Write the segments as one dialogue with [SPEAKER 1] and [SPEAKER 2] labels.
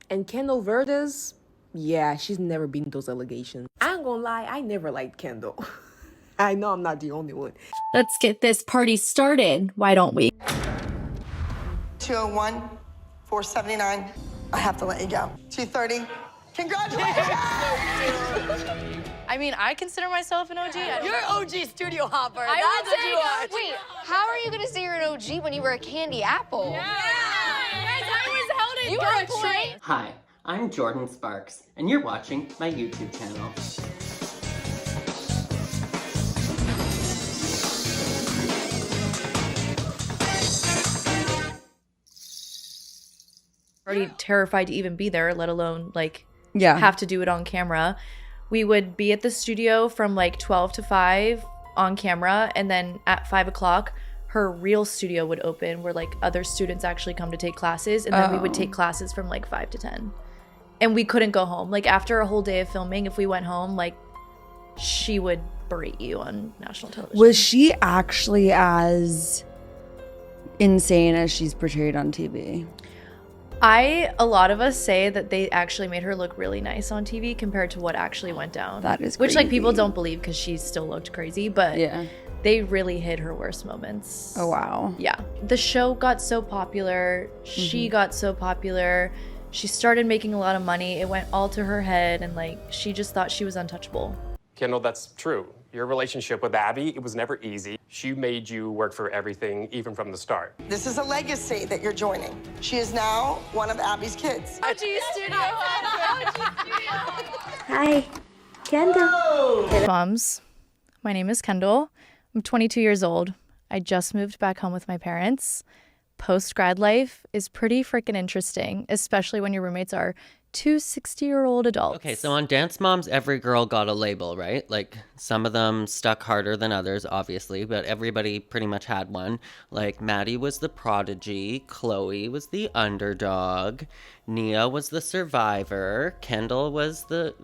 [SPEAKER 1] And Kendall Vertes, yeah, she's never beaten those allegations. I ain't gonna lie, I never liked Kendall. I know I'm not the only one.
[SPEAKER 2] Let's get this party started. Why don't we?
[SPEAKER 3] 201, 479. I have to let you go. 230. Congratulations!
[SPEAKER 4] I mean, I consider myself an OG.
[SPEAKER 5] You're OG studio hopper.
[SPEAKER 4] I
[SPEAKER 5] That's
[SPEAKER 4] would
[SPEAKER 5] what
[SPEAKER 4] say,
[SPEAKER 5] you are.
[SPEAKER 6] Wait, how are you gonna say you're an OG when you were a candy apple?
[SPEAKER 4] Guys, I was held at
[SPEAKER 6] You were a
[SPEAKER 4] gunpoint.
[SPEAKER 7] Hi, I'm Jordan Sparks, and you're watching my YouTube channel.
[SPEAKER 2] Already terrified to even be there, let alone like
[SPEAKER 8] Yeah.
[SPEAKER 2] have to do it on camera. We would be at the studio from like 12 to 5 on camera, and then at 5 o'clock her real studio would open where like other students actually come to take classes, and then we would take classes from like 5 to 10. And we couldn't go home. Like after a whole day of filming, if we went home, like she would berate you on national television.
[SPEAKER 8] Was she actually as insane as she's portrayed on TV?
[SPEAKER 2] A lot of us say that they actually made her look really nice on TV compared to what actually went down.
[SPEAKER 8] That is
[SPEAKER 2] Which like
[SPEAKER 8] crazy.
[SPEAKER 2] people don't believe because she still looked crazy, but
[SPEAKER 8] Yeah.
[SPEAKER 2] they really hid her worst moments.
[SPEAKER 8] Oh, wow.
[SPEAKER 2] Yeah. The show got so popular. She got so popular. She started making a lot of money. It went all to her head, and like she just thought she was untouchable.
[SPEAKER 9] Kendall, that's true. Your relationship with Abby, it was never easy. She made you work for everything, even from the start.
[SPEAKER 3] This is a legacy that you're joining. She is now one of Abby's kids.
[SPEAKER 4] OG studio.
[SPEAKER 10] Hi, Kendall.
[SPEAKER 2] Moms, my name is Kendall. I'm 22 years old. I just moved back home with my parents. Post-grad life is pretty freaking interesting, especially when your roommates are two 60-year-old adults.
[SPEAKER 7] Okay, so on Dance Moms, every girl got a label, right? Like, some of them stuck harder than others, obviously, but everybody pretty much had one. Like, Maddie was the prodigy, Chloe was the underdog, Nia was the survivor, Kendall was the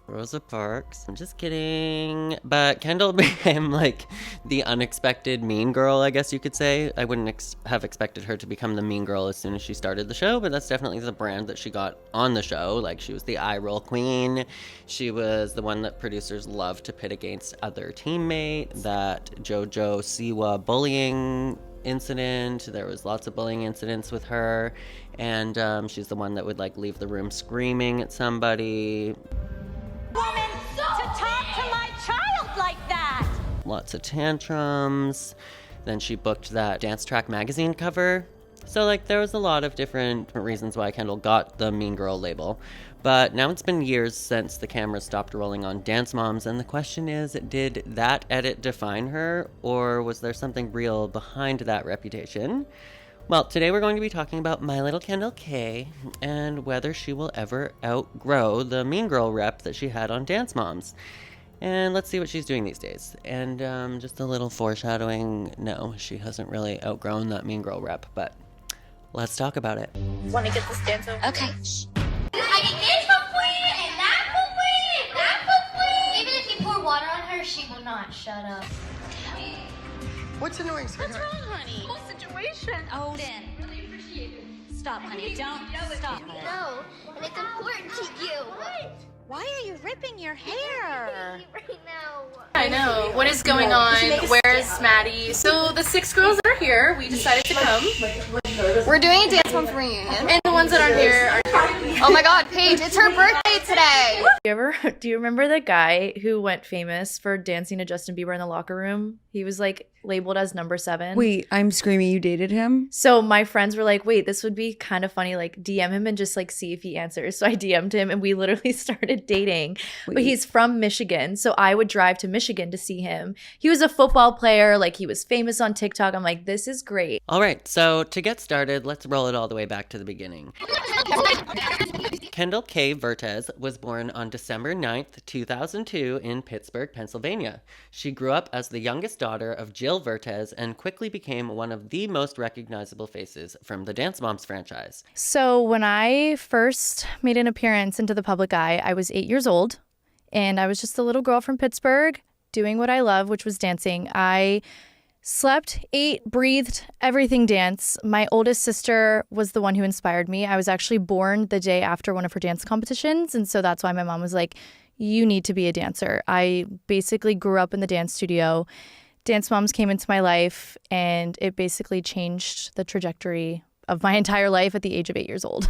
[SPEAKER 7] Rosa Parks. I'm just kidding. But Kendall became, like, the unexpected mean girl, I guess you could say. I wouldn't have expected her to become the mean girl as soon as she started the show, but that's definitely the brand that she got on the show. Like, she was the eye roll queen. She was the one that producers loved to pit against other teammates. That JoJo Siwa bullying incident. There was lots of bullying incidents with her. And she's the one that would, like, leave the room screaming at somebody.
[SPEAKER 5] Woman, to talk to my child like that.
[SPEAKER 7] Lots of tantrums. Then she booked that Dance Track magazine cover. So, like, there was a lot of different reasons why Kendall got the Mean Girl label. But now it's been years since the camera stopped rolling on Dance Moms, and the question is, did that edit define her, or was there something real behind that reputation? Well, today we're going to be talking about my little Kendall K and whether she will ever outgrow the Mean Girl rep that she had on Dance Moms. And let's see what she's doing these days. And just a little foreshadowing, no, she hasn't really outgrown that Mean Girl rep, but let's talk about it.
[SPEAKER 4] Want to get this dance over?
[SPEAKER 6] Okay.
[SPEAKER 11] I get this for free and that for free and that for free. Even if you pour water on her, she will not shut up.
[SPEAKER 3] What's annoying, sweetheart?
[SPEAKER 4] What's wrong, honey? Whole situation.
[SPEAKER 5] Oh, then. Really appreciate it. Stop, honey. Don't. Stop.
[SPEAKER 11] No, and it's important to you.
[SPEAKER 5] Why are you ripping your hair?
[SPEAKER 11] Right now.
[SPEAKER 2] I know. What is going on? Where's Maddie? So the 6 girls that are here, we decided to come.
[SPEAKER 6] We're doing a Dance Moms reunion.
[SPEAKER 2] And the ones that aren't here are
[SPEAKER 6] Oh my god, Paige, it's her birthday today!
[SPEAKER 2] Do you remember the guy who went famous for dancing to Justin Bieber in the locker room? He was like labeled as number 7.
[SPEAKER 8] Wait, I'm screaming you dated him?
[SPEAKER 2] So my friends were like, wait, this would be kind of funny. Like DM him and just like see if he answers. So I DM'd him and we literally started dating. But
[SPEAKER 8] Wait.
[SPEAKER 2] he's from Michigan. So I would drive to Michigan to see him. He was a football player. Like he was famous on TikTok. I'm like, this is great.
[SPEAKER 7] All right, so to get started, let's roll it all the way back to the beginning. Kendall K. Vertes was born on December 9th, 2002 in Pittsburgh, Pennsylvania. She grew up as the youngest daughter of Jill Vertes and quickly became one of the most recognizable faces from the Dance Moms franchise.
[SPEAKER 2] So when I first made an appearance into the public eye, I was 8 years old. And I was just a little girl from Pittsburgh doing what I love, which was dancing. I Slept, ate, breathed, everything dance. My oldest sister was the one who inspired me. I was actually born the day after one of her dance competitions. And so that's why my mom was like, you need to be a dancer. I basically grew up in the dance studio. Dance moms came into my life, and it basically changed the trajectory of my entire life at the age of 8 years old.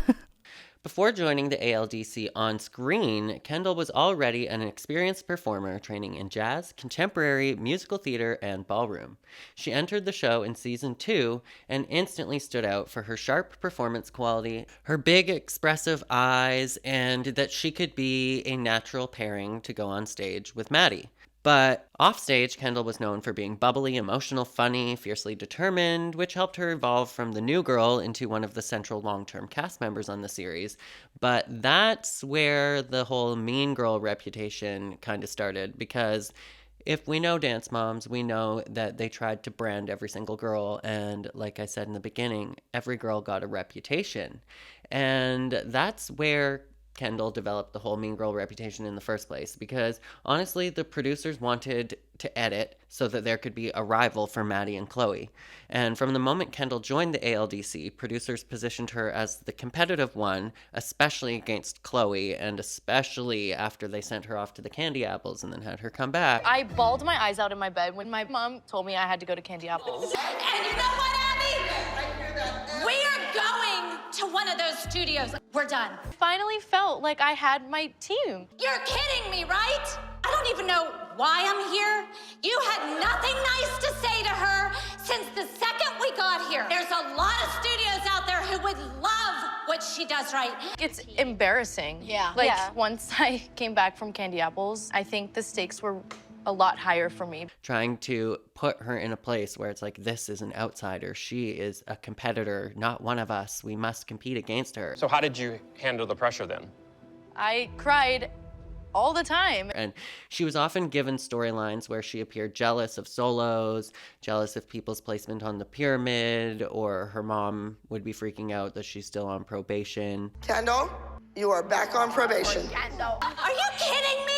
[SPEAKER 7] Before joining the ALDC on screen, Kendall was already an experienced performer training in jazz, contemporary, musical theater, and ballroom. She entered the show in season 2 and instantly stood out for her sharp performance quality, her big expressive eyes, and that she could be a natural pairing to go on stage with Maddie. But offstage, Kendall was known for being bubbly, emotional, funny, fiercely determined, which helped her evolve from the new girl into one of the central long-term cast members on the series. But that's where the whole mean girl reputation kind of started, because if we know dance moms, we know that they tried to brand every single girl, and like I said in the beginning, every girl got a reputation. And that's where Kendall developed the whole mean girl reputation in the first place, because honestly, the producers wanted to edit so that there could be a rival for Maddie and Chloe. And from the moment Kendall joined the ALDC, producers positioned her as the competitive one, especially against Chloe, and especially after they sent her off to the Candy Apples and then had her come back.
[SPEAKER 2] I bawled my eyes out in my bed when my mom told me I had to go to Candy Apples.
[SPEAKER 5] And you know what, Abby? We are going to one of those studios. We're done.
[SPEAKER 2] Finally felt like I had my team.
[SPEAKER 5] You're kidding me, right? I don't even know why I'm here. You had nothing nice to say to her since the second we got here. There's a lot of studios out there who would love what she does right.
[SPEAKER 2] It's embarrassing.
[SPEAKER 6] Yeah.
[SPEAKER 2] Once I came back from Candy Apples, I think the stakes were a lot higher for me.
[SPEAKER 7] Trying to put her in a place where it's like, this is an outsider. She is a competitor, not one of us. We must compete against her.
[SPEAKER 9] So how did you handle the pressure then?
[SPEAKER 2] I cried all the time.
[SPEAKER 7] And she was often given storylines where she appeared jealous of solos, jealous of people's placement on the pyramid, or her mom would be freaking out that she's still on probation.
[SPEAKER 3] Kendall, you are back on probation.
[SPEAKER 5] Are you kidding me?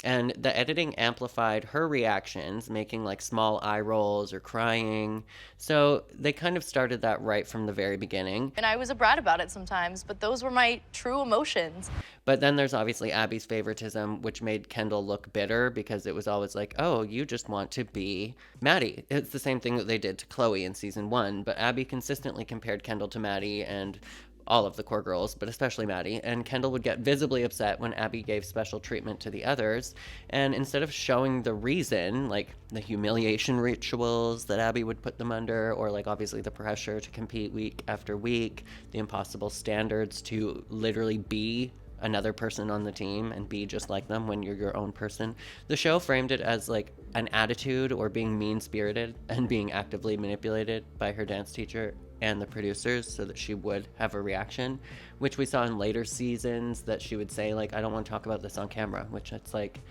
[SPEAKER 7] And the editing amplified her reactions, making like small eye rolls or crying. So they kind of started that right from the very beginning.
[SPEAKER 2] And I was a brat about it sometimes, but those were my true emotions.
[SPEAKER 7] But then there's obviously Abby's favoritism, which made Kendall look bitter, because it was always like, oh, you just want to be Maddie. It's the same thing that they did to Chloe in season 1, but Abby consistently compared Kendall to Maddie and all of the core girls, but especially Maddie, and Kendall would get visibly upset when Abby gave special treatment to the others, and instead of showing the reason, like the humiliation rituals that Abby would put them under, or like obviously the pressure to compete week after week, the impossible standards to literally be another person on the team and be just like them when you're your own person, the show framed it as like an attitude or being mean-spirited and being actively manipulated by her dance teacher and the producers so that she would have a reaction, which we saw in later seasons, that she would say like, I don't want to talk about this on camera, which it's like,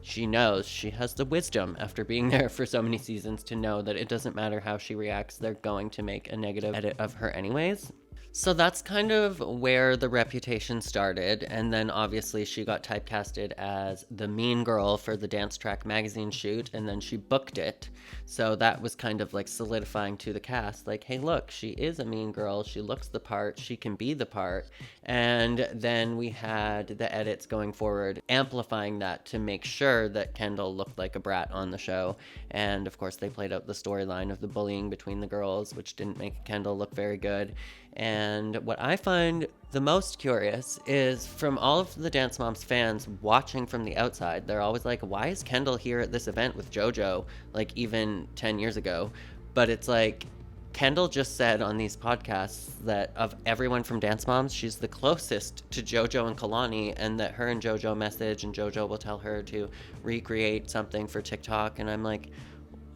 [SPEAKER 7] she knows, she has the wisdom after being there for so many seasons to know that it doesn't matter how she reacts, they're going to make a negative edit of her anyways. So that's kind of where the reputation started, and then obviously she got typecasted as the mean girl for the Dance Track magazine shoot, and then she booked it. So that was kind of like solidifying to the cast, like, hey look, she is a mean girl, she looks the part, she can be the part. And then we had the edits going forward amplifying that to make sure that Kendall looked like a brat on the show. And of course they played out the storyline of the bullying between the girls, which didn't make Kendall look very good. And what I find the most curious is from all of the Dance Moms fans watching from the outside, they're always like, why is Kendall here at this event with JoJo, like even 10 years ago? But it's like, Kendall just said on these podcasts that of everyone from Dance Moms, she's the closest to JoJo and Kalani, and that her and JoJo message, and JoJo will tell her to recreate something for TikTok. And I'm like,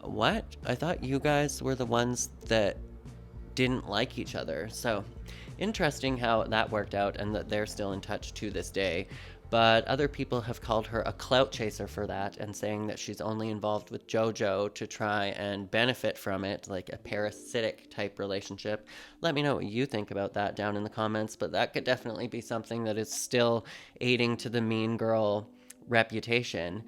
[SPEAKER 7] what? I thought you guys were the ones that didn't like each other. So interesting how that worked out and that they're still in touch to this day. But other people have called her a clout chaser for that and saying that she's only involved with JoJo to try and benefit from it, like a parasitic type relationship. Let me know what you think about that down in the comments, but that could definitely be something that is still aiding to the mean girl reputation.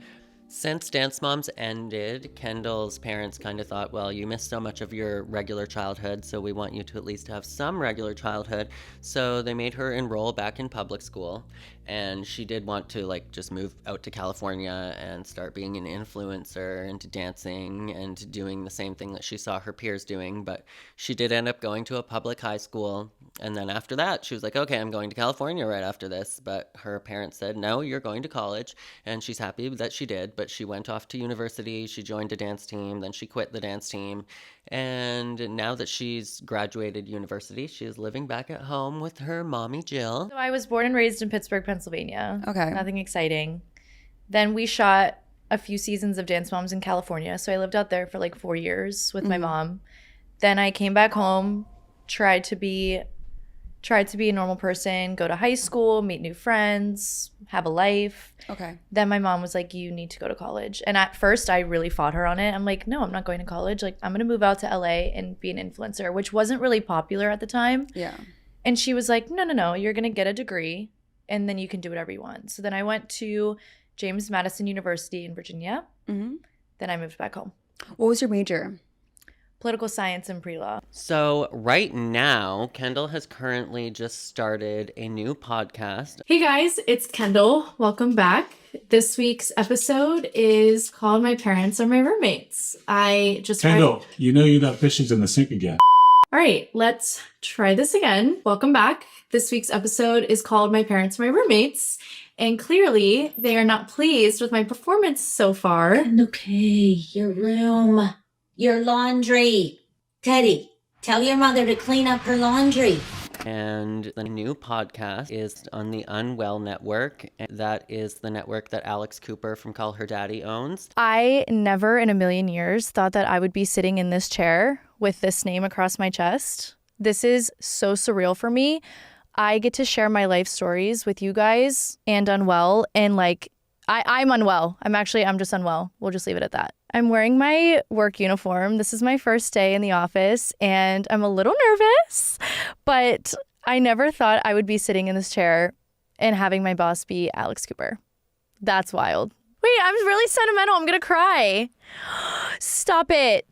[SPEAKER 7] Since Dance Moms ended, Kendall's parents kind of thought, well, you missed so much of your regular childhood, so we want you to at least have some regular childhood. So they made her enroll back in public school. And she did want to like just move out to California and start being an influencer into dancing and doing the same thing that she saw her peers doing. But she did end up going to a public high school. And then after that, she was like, okay, I'm going to California right after this. But her parents said, no, you're going to college. And she's happy that she did. But she went off to university. She joined a dance team. Then she quit the dance team. And now that she's graduated university, she is living back at home with her mommy, Jill.
[SPEAKER 2] So I was born and raised in Pittsburgh, Pennsylvania.
[SPEAKER 8] Okay.
[SPEAKER 2] Nothing exciting. Then we shot a few seasons of Dance Moms in California. So I lived out there for like 4 years with my mom. Then I came back home, tried to be a normal person, go to high school, meet new friends, have a life.
[SPEAKER 8] Okay.
[SPEAKER 2] Then my mom was like, you need to go to college. And at first I really fought her on it. I'm like, no, I'm not going to college. Like, I'm going to move out to LA and be an influencer, which wasn't really popular at the time.
[SPEAKER 8] Yeah.
[SPEAKER 2] And she was like, no, you're going to get a degree and then you can do whatever you want. So then I went to James Madison University in Virginia.
[SPEAKER 8] Mm-hmm.
[SPEAKER 2] Then I moved back home.
[SPEAKER 8] What was your major?
[SPEAKER 2] Political science and pre-law.
[SPEAKER 7] So right now, Kendall has currently just started a new podcast.
[SPEAKER 12] Hey guys, it's Kendall. Welcome back. This week's episode is called My Parents Are My Roommates.
[SPEAKER 13] Kendall, you know you're not fishing in the sink again.
[SPEAKER 12] All right, let's try this again. Welcome back. This week's episode is called My Parents Are My Roommates. And clearly, they are not pleased with my performance so far.
[SPEAKER 5] Okay, your room. Your laundry. Teddy, tell your mother to clean up her laundry.
[SPEAKER 7] And the new podcast is on the Unwell Network. That is the network that Alex Cooper from Call Her Daddy owns.
[SPEAKER 2] I never in a million years thought that I would be sitting in this chair with this name across my chest. This is so surreal for me. I get to share my life stories with you guys and Unwell. And like, I'm unwell. I'm just unwell. We'll just leave it at that. I'm wearing my work uniform. This is my first day in the office and I'm a little nervous, but I never thought I would be sitting in this chair and having my boss be Alex Cooper. That's wild. Wait, I'm really sentimental. I'm going to cry. Stop it.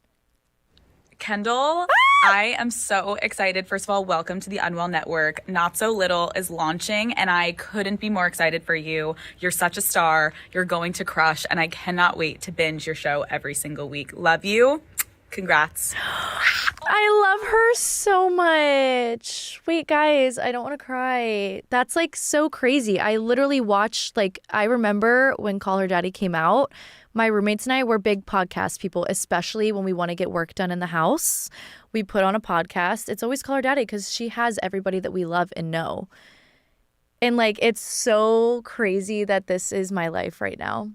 [SPEAKER 14] Kendall, I am so excited. First of all, welcome to the Unwell Network. Not So Little is launching, and I couldn't be more excited for you. You're such a star. You're going to crush, and I cannot wait to binge your show every single week. Love you. Congrats.
[SPEAKER 2] I love her so much. Wait, guys, I don't want to cry. That's like so crazy. I literally watched, I remember when Call Her Daddy came out, my roommates and I were big podcast people, especially when we want to get work done in the house. We put on a podcast. It's always Call Her Daddy because she has everybody that we love and know. And it's so crazy that this is my life right now.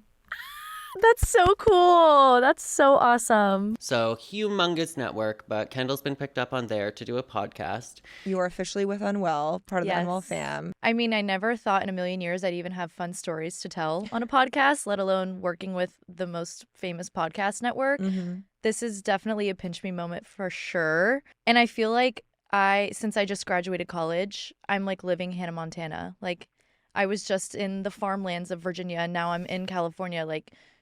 [SPEAKER 2] That's so cool. That's so awesome.
[SPEAKER 7] So humongous network, but Kendall's been picked up on there to do a podcast.
[SPEAKER 15] You are officially with Unwell, part of the Unwell fam.
[SPEAKER 2] I mean, I never thought in a million years I'd even have fun stories to tell on a podcast, let alone working with the most famous podcast network.
[SPEAKER 15] Mm-hmm.
[SPEAKER 2] This is definitely a pinch me moment for sure. And I feel like since I just graduated college, I'm living Hannah Montana. I was just in the farmlands of Virginia and now I'm in California,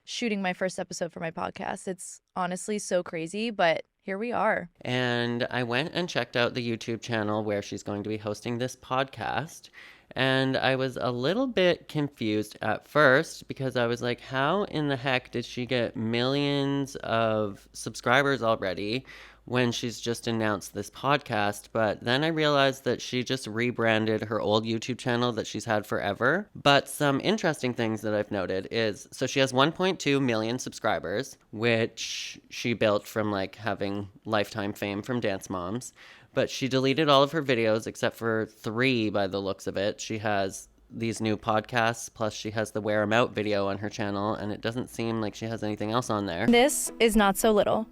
[SPEAKER 2] shooting my first episode for my podcast. It's honestly so crazy, but here we are.
[SPEAKER 7] And I went and checked out the YouTube channel where she's going to be hosting this podcast. And I was a little bit confused at first because I was like, how in the heck did she get millions of subscribers already when she's just announced this podcast? But then I realized that she just rebranded her old YouTube channel that she's had forever. But some interesting things that I've noted is, so she has 1.2 million subscribers, which she built from having lifetime fame from Dance Moms. But she deleted all of her videos except for 3 by the looks of it. She has these new podcasts, plus she has the Wear 'Em Out video on her channel, and it doesn't seem like she has anything else on there.
[SPEAKER 2] This is Not So Little.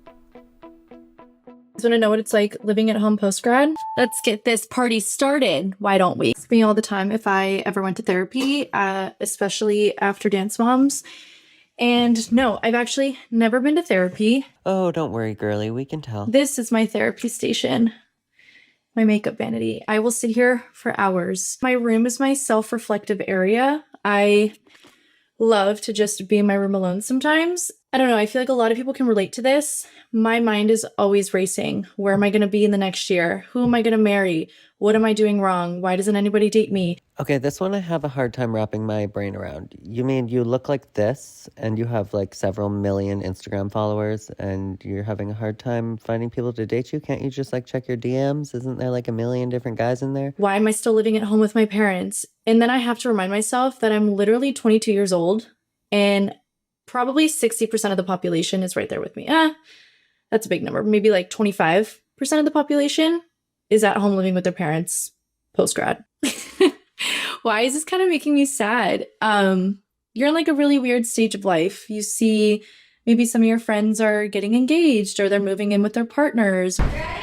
[SPEAKER 12] You want to know what it's like living at home post-grad? Let's get this party started. Why don't we? Ask me all the time if I ever went to therapy, especially after Dance Moms. And no, I've actually never been to therapy.
[SPEAKER 7] Oh, don't worry, girly. We can tell.
[SPEAKER 12] This is my therapy station. My makeup vanity. I will sit here for hours. My room is my self-reflective area. I love to just be in my room alone sometimes. I don't know. I feel like a lot of people can relate to this. My mind is always racing. Where am I going to be in the next year? Who am I going to marry? What am I doing wrong? Why doesn't anybody date me?
[SPEAKER 7] Okay, this one I have a hard time wrapping my brain around. You mean you look like this and you have like several million Instagram followers and you're having a hard time finding people to date you? Can't you just like check your DMs? Isn't there like a million different guys in there?
[SPEAKER 12] Why am I still living at home with my parents? And then I have to remind myself that I'm literally 22 years old and probably 60% of the population is right there with me. That's a big number. Maybe like 25% of the population is at home living with their parents post-grad. Why is this kind of making me sad? You're in like a really weird stage of life. You see maybe some of your friends are getting engaged or they're moving in with their partners.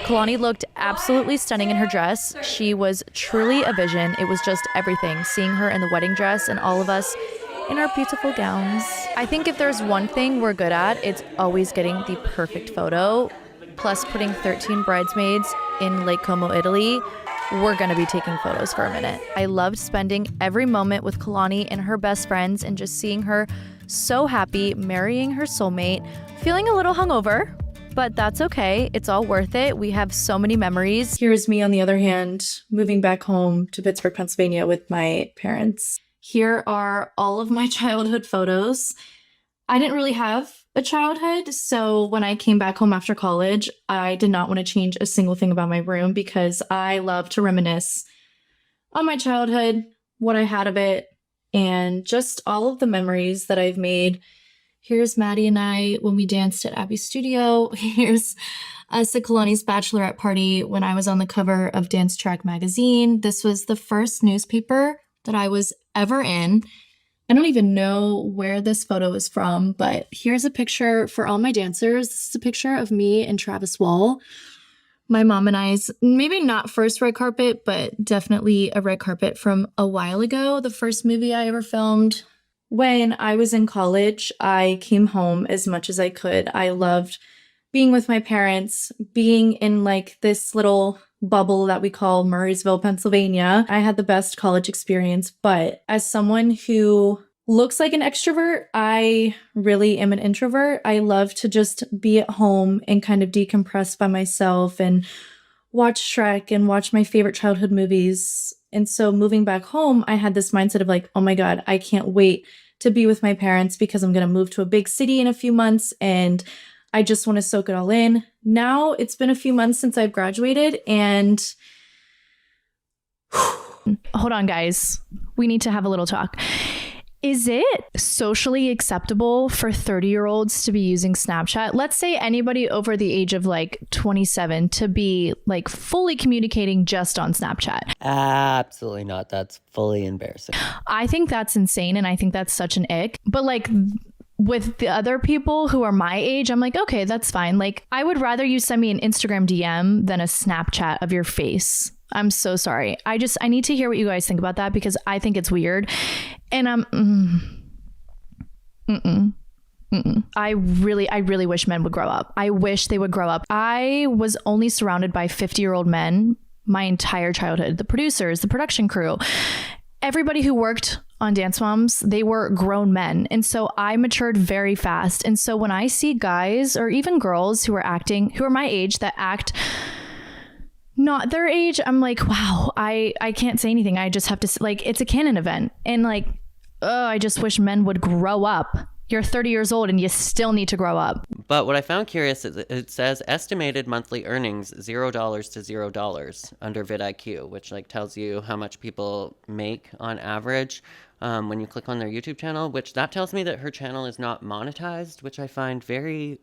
[SPEAKER 2] Kalani looked absolutely stunning in her dress. She was truly a vision. It was just everything. Seeing her in the wedding dress and all of us in our beautiful gowns. I think if there's one thing we're good at, it's always getting the perfect photo. Plus putting 13 bridesmaids in Lake Como, Italy. We're gonna be taking photos for a minute. I loved spending every moment with Kalani and her best friends and just seeing her so happy, marrying her soulmate, feeling a little hungover, but that's okay. It's all worth it. We have so many memories.
[SPEAKER 12] Here's me, on the other hand, moving back home to Pittsburgh, Pennsylvania with my parents. Here are all of my childhood photos. I didn't really have a childhood, so when I came back home after college, I did not want to change a single thing about my room because I love to reminisce on my childhood, what I had of it, and just all of the memories that I've made. Here's Maddie and I when we danced at Abby's studio. Here's us at Kalani's bachelorette party when I was on the cover of Dance Track magazine. This was the first newspaper that I was ever in. I don't even know where this photo is from, but here's a picture for all my dancers. This is a picture of me and Travis Wall. My mom and I's, maybe not first red carpet, but definitely a red carpet from a while ago. The first movie I ever filmed. When I was in college, I came home as much as I could. I loved being with my parents, being in like this little bubble that we call Murraysville, Pennsylvania. I had the best college experience, but as someone who looks like an extrovert, I really am an introvert. I love to just be at home and kind of decompress by myself and watch Shrek and watch my favorite childhood movies. And so moving back home, I had this mindset of like, oh my God, I can't wait to be with my parents because I'm going to move to a big city in a few months and I just want to soak it all in. Now it's been a few months since I've graduated and
[SPEAKER 2] hold on, guys. We need to have a little talk. Is it socially acceptable for 30-year-olds to be using Snapchat? Let's say anybody over the age of like 27 to be like fully communicating just on Snapchat.
[SPEAKER 7] Absolutely not. That's fully embarrassing.
[SPEAKER 2] I think that's insane and I think that's such an ick. But like with the other people who are my age, I'm like, okay, that's fine. Like, I would rather you send me an Instagram DM than a Snapchat of your face. I'm so sorry. I need to hear what you guys think about that because I think it's weird. And I really wish men would grow up. I wish they would grow up. I was only surrounded by 50-year-old men my entire childhood. The producers, the production crew, everybody who worked on Dance Moms, they were grown men. And so I matured very fast. And so when I see guys or even girls who are my age that act not their age, I'm like, wow, I can't say anything. I just have to, like, it's a canon event. And like, I just wish men would grow up. You're 30 years old and you still need to grow up.
[SPEAKER 7] But what I found curious is it says estimated monthly earnings $0 to $0 under vidIQ, which like tells you how much people make on average when you click on their YouTube channel, which that tells me that her channel is not monetized, which I find very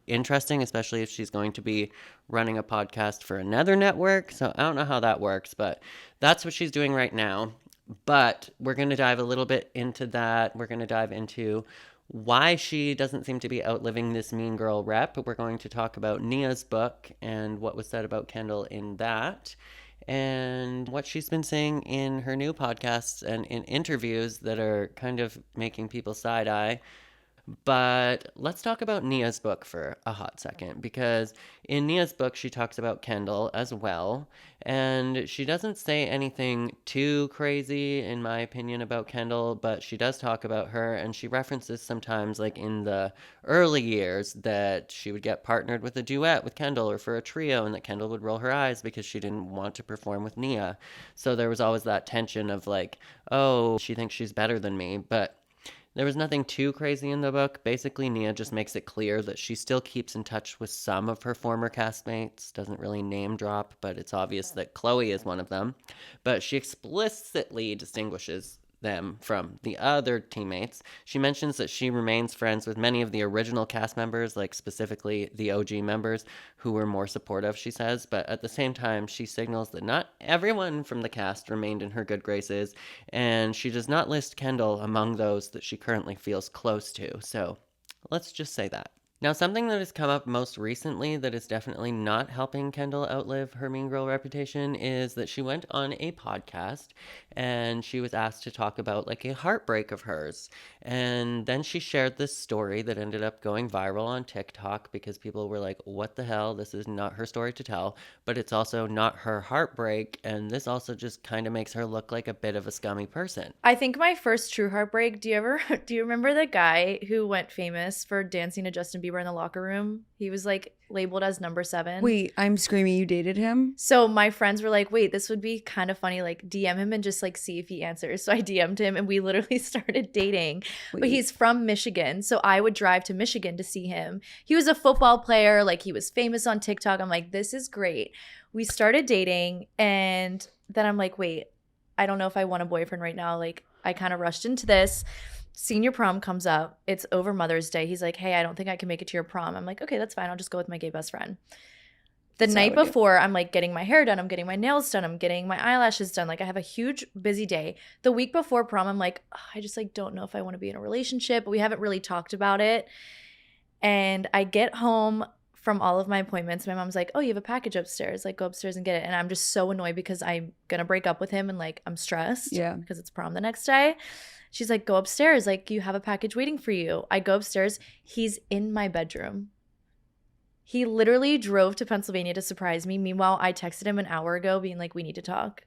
[SPEAKER 7] interesting, especially if she's going to be running a podcast for another network. So I don't know how that works, but that's what she's doing right now. But we're going to dive a little bit into that. We're going to dive into why she doesn't seem to be outliving this mean girl rep. We're going to talk about Nia's book and what was said about Kendall in that, and what she's been saying in her new podcasts and in interviews that are kind of making people side-eye. But let's talk about Nia's book for a hot second, because in Nia's book, she talks about Kendall as well. And she doesn't say anything too crazy, in my opinion, about Kendall, but she does talk about her, and she references sometimes, like in the early years, that she would get partnered with a duet with Kendall or for a trio, and that Kendall would roll her eyes because she didn't want to perform with Nia. So there was always that tension of like, oh, she thinks she's better than me, but there was nothing too crazy in the book. Basically, Nia just makes it clear that she still keeps in touch with some of her former castmates. Doesn't really name drop, but it's obvious that Chloe is one of them. But she explicitly distinguishes them from the other teammates. She mentions that she remains friends with many of the original cast members, like specifically the OG members, who were more supportive, she says, but at the same time, she signals that not everyone from the cast remained in her good graces, and she does not list Kendall among those that she currently feels close to, so let's just say that. Now, something that has come up most recently that is definitely not helping Kendall outlive her mean girl reputation is that she went on a podcast and she was asked to talk about like a heartbreak of hers. And then she shared this story that ended up going viral on TikTok because people were like, what the hell? This is not her story to tell, but it's also not her heartbreak. And this also just kind of makes her look like a bit of a scummy person.
[SPEAKER 2] I think my first true heartbreak, do you remember the guy who went famous for dancing to Justin Bieber in the locker room? He was like labeled as number 7.
[SPEAKER 8] Wait, I'm screaming you dated him?
[SPEAKER 2] So my friends were like, wait, this would be kind of funny, like DM him and just like see if he answers. So I DM'd him and we literally started dating. Wait. But he's from Michigan, so I would drive to Michigan to see him. He was a football player, like he was famous on TikTok. I'm like, this is great. We started dating and then I'm like, wait, I don't know if I want a boyfriend right now. Like I kind of rushed into this. Senior prom comes up. It's over Mother's Day. He's like, hey, I don't think I can make it to your prom. I'm like, okay, that's fine. I'll just go with my gay best friend. The night before, I'm like getting my hair done. I'm getting my nails done. I'm getting my eyelashes done. Like I have a huge busy day. The week before prom, I'm like, oh, I just like don't know if I want to be in a relationship. But we haven't really talked about it. And I get home from all of my appointments. My mom's like, oh, you have a package upstairs. Like go upstairs and get it. And I'm just so annoyed because I'm going to break up with him and like I'm stressed.
[SPEAKER 8] Yeah.
[SPEAKER 2] Because it's prom the next day. She's like, go upstairs. Like, you have a package waiting for you. I go upstairs. He's in my bedroom. He literally drove to Pennsylvania to surprise me. Meanwhile, I texted him an hour ago being like, we need to talk.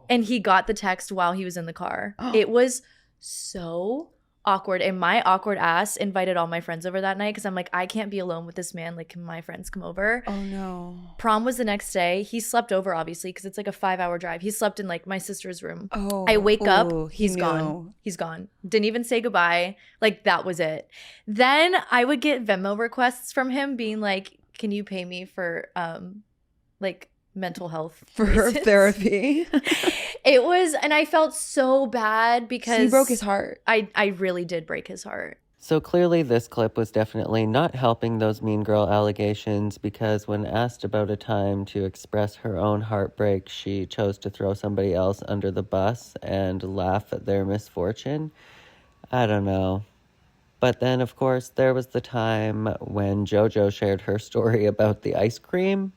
[SPEAKER 2] And he got the text while he was in the car. It was so awkward. And my awkward ass invited all my friends over that night because I'm like, I can't be alone with this man. Like, can my friends come over?
[SPEAKER 8] Oh, no.
[SPEAKER 2] Prom was the next day. He slept over, obviously, because it's like a 5-hour drive. He slept in like my sister's room.
[SPEAKER 8] Oh,
[SPEAKER 2] I wake up, he's gone. He's gone. Didn't even say goodbye. Like, that was it. Then I would get Venmo requests from him being like, can you pay me for like mental health
[SPEAKER 8] for therapy?
[SPEAKER 2] It was, and I felt so bad because
[SPEAKER 8] he broke his heart.
[SPEAKER 2] I really did break his heart.
[SPEAKER 7] So clearly this clip was definitely not helping those mean girl allegations, because when asked about a time to express her own heartbreak, she chose to throw somebody else under the bus and laugh at their misfortune. I don't know. But then, of course, there was the time when JoJo shared her story about the ice cream.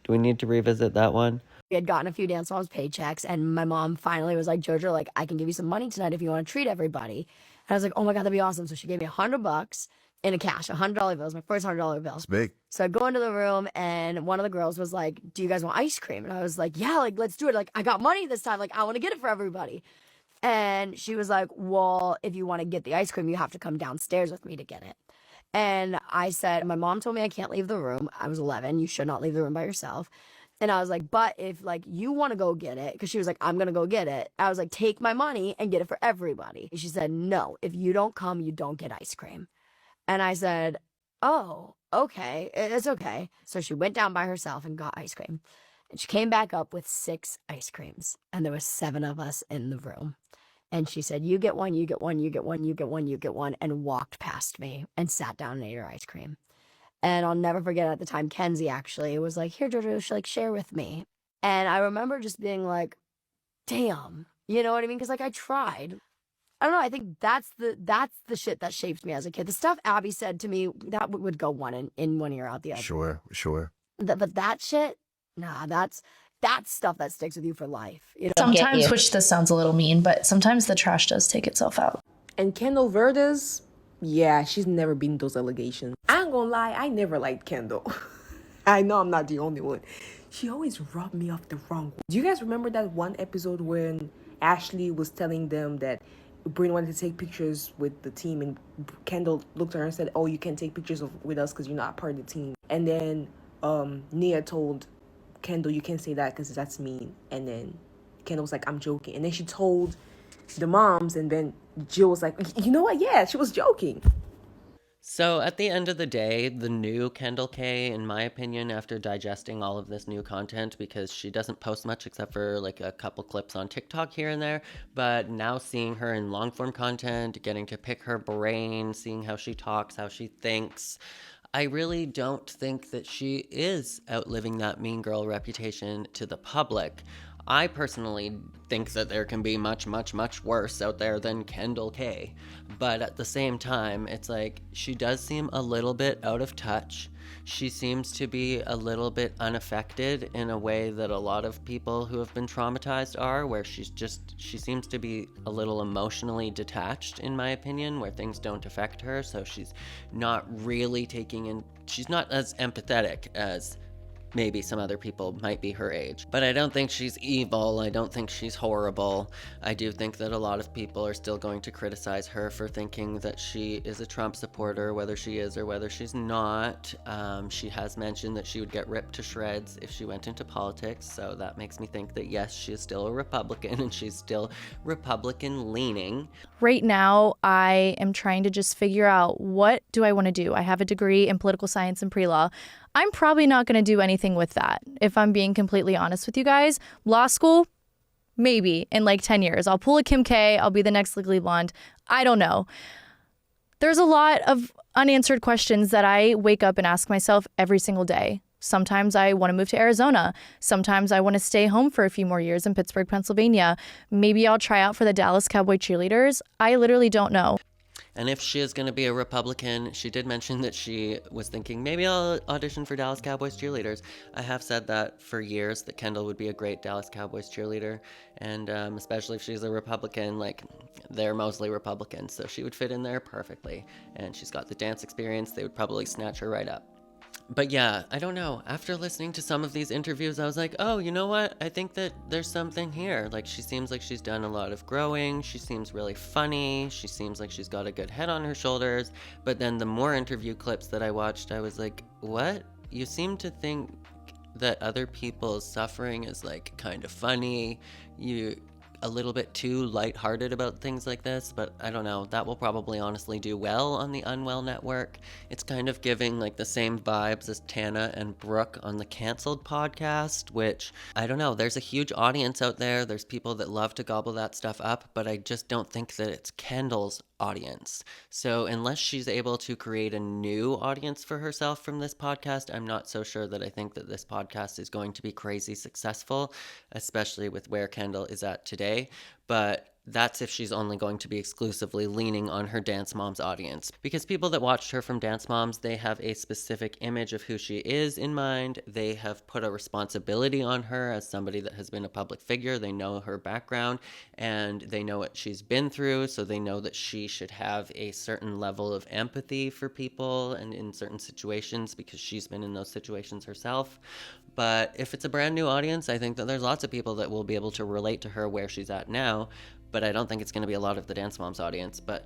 [SPEAKER 7] Do we need to revisit that one?
[SPEAKER 16] We had gotten a few Dance Moms paychecks, and my mom finally was like, Jojo, like, I can give you some money tonight if you want to treat everybody. And I was like, oh my God, that'd be awesome. So she gave me $100 in a cash, $100 bills, my first $100 bills.
[SPEAKER 17] Big.
[SPEAKER 16] So I go into the room, and one of the girls was like, do you guys want ice cream? And I was like, yeah, like, let's do it. Like, I got money this time. Like, I want to get it for everybody. And she was like, well, if you want to get the ice cream, you have to come downstairs with me to get it. And I said, my mom told me I can't leave the room. I was 11. You should not leave the room by yourself. And I was like, but if like you want to go get it, because she was like, I'm going to go get it. I was like, take my money and get it for everybody. She said, no, if you don't come, you don't get ice cream. And I said, oh, okay, it's okay. So she went down by herself and got ice cream. And she came back up with 6 ice creams. And there was 7 of us in the room. And she said, you get one, you get one, you get one, you get one, you get one, and walked past me and sat down and ate her ice cream. And I'll never forget at the time, Kenzie actually was like, here, Jojo, like, share with me. And I remember just being like, damn, you know what I mean? Because like I tried. I don't know. I think that's the shit that shaped me as a kid. The stuff Abby said to me, that would go one in one ear out the other.
[SPEAKER 17] Sure.
[SPEAKER 16] But that shit, nah, that's stuff that sticks with you for life. You know?
[SPEAKER 12] Sometimes, which this sounds a little mean, but sometimes the trash does take itself out.
[SPEAKER 1] And Kendall Vertes, Yeah, she's never been those allegations. I ain't gonna lie, I never liked Kendall. I know I'm not the only one. She always rubbed me off the wrong way. Do you guys remember that one episode when Ashley was telling them that Bryn wanted to take pictures with the team, and Kendall looked at her and said, oh, you can't take pictures with us because you're not part of the team. And then Nia told Kendall, you can't say that because that's mean. And then Kendall was like, I'm joking. And then she told the moms, and then Jill was like, you know what? Yeah, she was joking.
[SPEAKER 7] So at the end of the day, the new Kendall K, in my opinion, after digesting all of this new content, because she doesn't post much except for like a couple clips on TikTok here and there, but now seeing her in long form content, getting to pick her brain, seeing how she talks, how she thinks, I really don't think that she is outliving that mean girl reputation to the public. I personally think that there can be much, much, much worse out there than Kendall K. But at the same time, it's like she does seem a little bit out of touch. She seems to be a little bit unaffected in a way that a lot of people who have been traumatized are, where she seems to be a little emotionally detached, in my opinion, where things don't affect her. So she's not really she's not as empathetic as maybe some other people might be her age. But I don't think she's evil. I don't think she's horrible. I do think that a lot of people are still going to criticize her for thinking that she is a Trump supporter, whether she is or whether she's not. She has mentioned that she would get ripped to shreds if she went into politics, so that makes me think that yes, she is still a Republican and she's still Republican leaning.
[SPEAKER 2] Right now, I am trying to just figure out, what do I want to do? I have a degree in political science and pre-law. I'm probably not going to do anything with that, if I'm being completely honest with you guys. Law school, maybe in like 10 years. I'll pull a Kim K. I'll be the next Legally Blonde. I don't know. There's a lot of unanswered questions that I wake up and ask myself every single day. Sometimes I want to move to Arizona. Sometimes I want to stay home for a few more years in Pittsburgh, Pennsylvania. Maybe I'll try out for the Dallas Cowboy cheerleaders. I literally don't know.
[SPEAKER 7] And if she is going to be a Republican, she did mention that she was thinking, maybe I'll audition for Dallas Cowboys cheerleaders. I have said that for years, that Kendall would be a great Dallas Cowboys cheerleader. And especially if she's a Republican, like, they're mostly Republicans, so she would fit in there perfectly. And she's got the dance experience. They would probably snatch her right up. But yeah, I don't know. After listening to some of these interviews, I was like, oh, you know what? I think that there's something here. Like, she seems like she's done a lot of growing. She seems really funny. She seems like she's got a good head on her shoulders. But then the more interview clips that I watched, I was like, what? You seem to think that other people's suffering is like kind of funny. You a little bit too lighthearted about things like this, but I don't know, that will probably honestly do well on the Unwell Network. It's kind of giving like the same vibes as Tana and Brooke on the Canceled podcast, which, I don't know, there's a huge audience out there. There's people that love to gobble that stuff up, but I just don't think that it's Kendall's audience. So unless she's able to create a new audience for herself from this podcast, I'm not so sure that I think that this podcast is going to be crazy successful, especially with where Kendall is at today. But that's if she's only going to be exclusively leaning on her Dance Moms audience. Because people that watched her from Dance Moms, they have a specific image of who she is in mind. They have put a responsibility on her as somebody that has been a public figure. They know her background and they know what she's been through, so they know that she should have a certain level of empathy for people and in certain situations because she's been in those situations herself. But if it's a brand new audience, I think that there's lots of people that will be able to relate to her where she's at now. But I don't think it's going to be a lot of the Dance Moms audience. But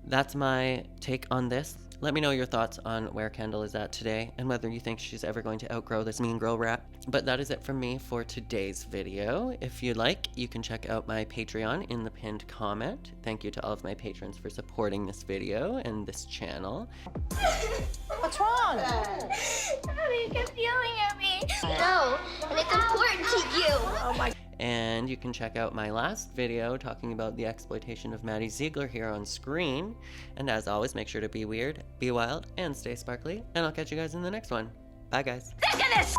[SPEAKER 7] that's my take on this. Let me know your thoughts on where Kendall is at today and whether you think she's ever going to outgrow this mean girl rap. But that is it from me for today's video. If you like, you can check out my Patreon in the pinned comment. Thank you to all of my patrons for supporting this video and this channel.
[SPEAKER 11] What's wrong? Mommy kept yelling at me. No, and it's important to you. Oh my.
[SPEAKER 7] And you can check out my last video talking about the exploitation of Maddie Ziegler here on screen. And as always, make sure to be weird, be wild, and stay sparkly. And I'll catch you guys in the next one. Bye, guys.
[SPEAKER 11] Sick of this!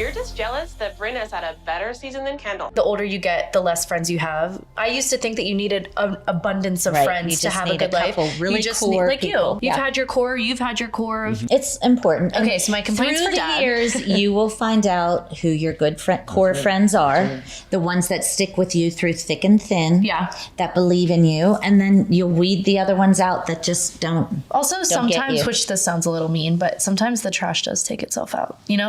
[SPEAKER 17] You're just jealous that Brenna's had a better season than Kendall.
[SPEAKER 2] The older you get, the less friends you have. I used to think that you needed an abundance of
[SPEAKER 18] Right, you
[SPEAKER 2] friends to
[SPEAKER 18] just
[SPEAKER 2] have a
[SPEAKER 18] need
[SPEAKER 2] good
[SPEAKER 18] a
[SPEAKER 2] life.
[SPEAKER 18] couple really
[SPEAKER 2] you just
[SPEAKER 18] core
[SPEAKER 2] need, like
[SPEAKER 18] people.
[SPEAKER 2] you've
[SPEAKER 18] Yeah.
[SPEAKER 2] had your core, you've had your core of
[SPEAKER 18] It's important.
[SPEAKER 2] Okay, so my complaints
[SPEAKER 18] through
[SPEAKER 2] for
[SPEAKER 18] the
[SPEAKER 2] Dad.
[SPEAKER 18] years, you will find out who your good core friends are, the ones that stick with you through thick and thin.
[SPEAKER 2] Yeah,
[SPEAKER 18] that believe in you, and then you'll weed the other ones out that just don't.
[SPEAKER 2] Also,
[SPEAKER 18] don't get
[SPEAKER 2] sometimes,
[SPEAKER 18] you.
[SPEAKER 2] which this sounds a little mean, but sometimes the trash does take itself out, you know?